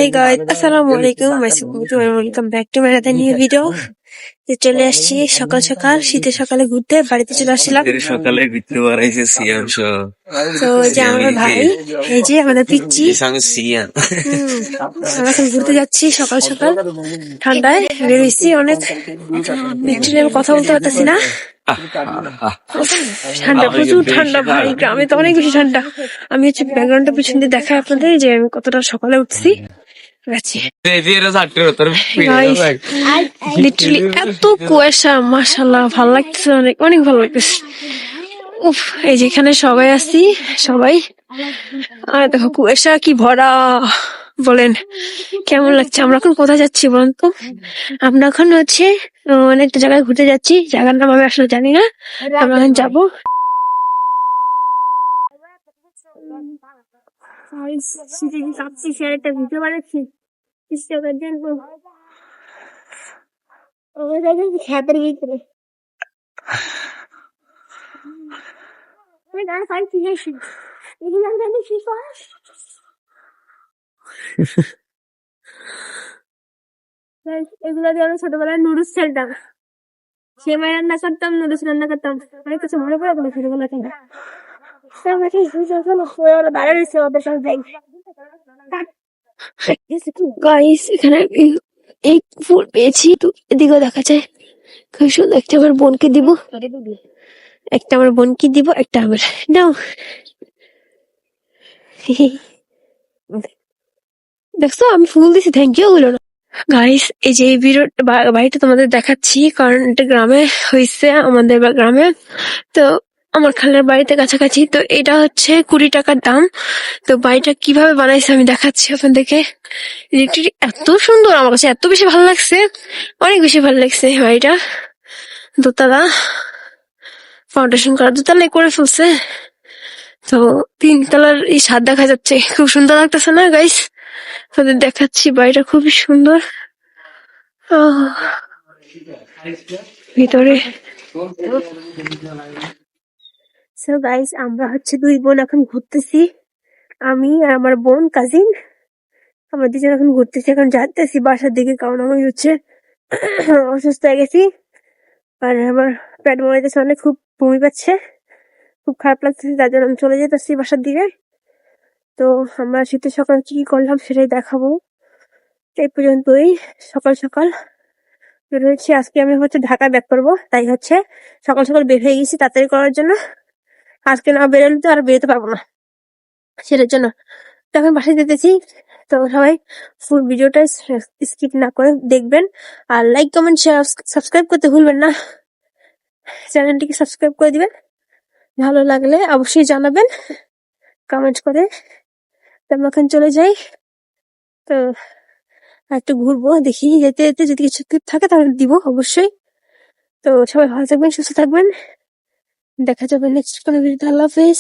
Hey guys, Assalamualaikum. Welcome back to another new video. চলে আসছি সকাল সকাল শীতের সকালে ঘুরতে, বাড়িতে চলে আসছিলাম সকালে ঘুরতে বেড়াইছে সিয়াম সহ। তো যে আমার ভাই, এই যে আমাদের পিচ্চি, সিয়াম আমরা এখন ঘুরতে যাচ্ছি সকাল সকাল। ঠান্ডায় বেরোইছি অনেক, লিটারালি আমি কথা বলতে পারতেছি না, ঠান্ডা, প্রচুর ঠান্ডা ভাই। গ্রামে তো অনেক বেশি ঠান্ডা। আমি হচ্ছে ব্যাকগ্রাউন্ডটা পিছন দিয়ে দেখাই আপনাদের যে আমি কতটা সকালে উঠছি। লিটারালি এত কুয়াশা, মাশাআল্লাহ ভালো লাগতেছে, অনেক অনেক ভালো লাগতেছে। উফ, এই যেখানে সবাই আছি, সবাই আর দেখো কুয়াশা কি ভরা। বলেন কেমন লাগছে? আমরা এখন কোথায় যাচ্ছি বলেন তো? আমরা এখন হচ্ছে একটা জায়গায় ঘুরতে যাচ্ছি, জায়গার নাম আমি আসলে জানি না। আমরা এখন যাবো। একটা ভিডিও বানাচ্ছি, খেতের ভিতরে এগুলো দিয়ে আমি ছোটবেলায় নুডলস খেলতাম, সেমাই রান্না করতাম, নুডলস রান্না করতাম, অনেক কিছু মনে পড়ে গেলো ছোটবেলা থেকে। গাইস, এখানে এই ফুল পেয়েছি, তো এদিকেও দেখা যায় খুব সুন্দর। একটা আমার বোনকে দিব, একটা আমার বোনকে দিব, একটা আমার নাও। দেখছো আমি ফুল দিছি, থ্যাংক ইউ বলো না। গাইস, এই যে এই বাড়িটা তোমাদের দেখাচ্ছি, কারণ এটা গ্রামে হয়েছে, আমাদের গ্রামে। তো আমার খালার বাড়িতে কাছাকাছি। তো এটা হচ্ছে 20 টাকার দাম। তো বাড়িটা কিভাবে বানাইছে আমি দেখাচ্ছি আপনাদেরকে। লিটারালি এত সুন্দর, আমার কাছে এত বেশি ভালো লাগছে, অনেক বেশি ভালো লাগছে বাড়িটা। দোতলা, ফাউন্ডেশন করা, দোতলায় করে ফেলছে। তো 3 তলার এই ছাদ দেখা যাচ্ছে, খুব সুন্দর লাগতেছে না গাইস? আপনাদের দেখাচ্ছি, বাড়িটা খুবই সুন্দর। ভিতরে সো গাইস, আমরা হচ্ছে 2 বোন এখন ঘুরতেছি, আমি আর আমার বোন কাজিন। আমরা দুজন এখন ঘুরতেছি, এখন যাইতেছি বাসার দিকে, কারণ আমি হচ্ছে অসুস্থ হয়ে গেছি আর আমার পেট মরাইতেছে অনেক, খুব বমি পাচ্ছে, খুব খারাপ লাগতেছে, যার জন্য আমি চলে যেতেছি বাসার দিকে। তো আমরা শীতের সকাল কি করলাম সেটাই দেখাবো। এই পর্যন্তই। সকাল সকাল বের হয়েছি, আজকে আমি হচ্ছে ঢাকা ব্যাক করবো, তাই হচ্ছে সকাল সকাল বের হয়ে গেছি তাড়াতাড়ি করার জন্য। আজকে না বেরোলে তো আর বেরোতে পারবো না, সেটার জন্য তখন বাসায় যেতেছি। তো সবাই ফুল ভিডিওটা স্কিপ না করে দেখবেন, আর লাইক কমেন্ট শেয়ার সাবস্ক্রাইব করতে ভুলবেন না। চ্যানেলটিকে সাবস্ক্রাইব করে দিবেন, ভালো লাগলে অবশ্যই জানাবেন কমেন্ট করে। তো আমরা এখন চলে যাই। তো একটু ঘুরবো, দেখি যেতে যেতে যদি কিছু টিপ থাকে তাহলে দিব অবশ্যই। তো সবাই ভালো থাকবেন, সুস্থ থাকবেন, দেখা যাবে নেক্সট কোনো ভিডিওতে। আল্লাহ হাফেজ।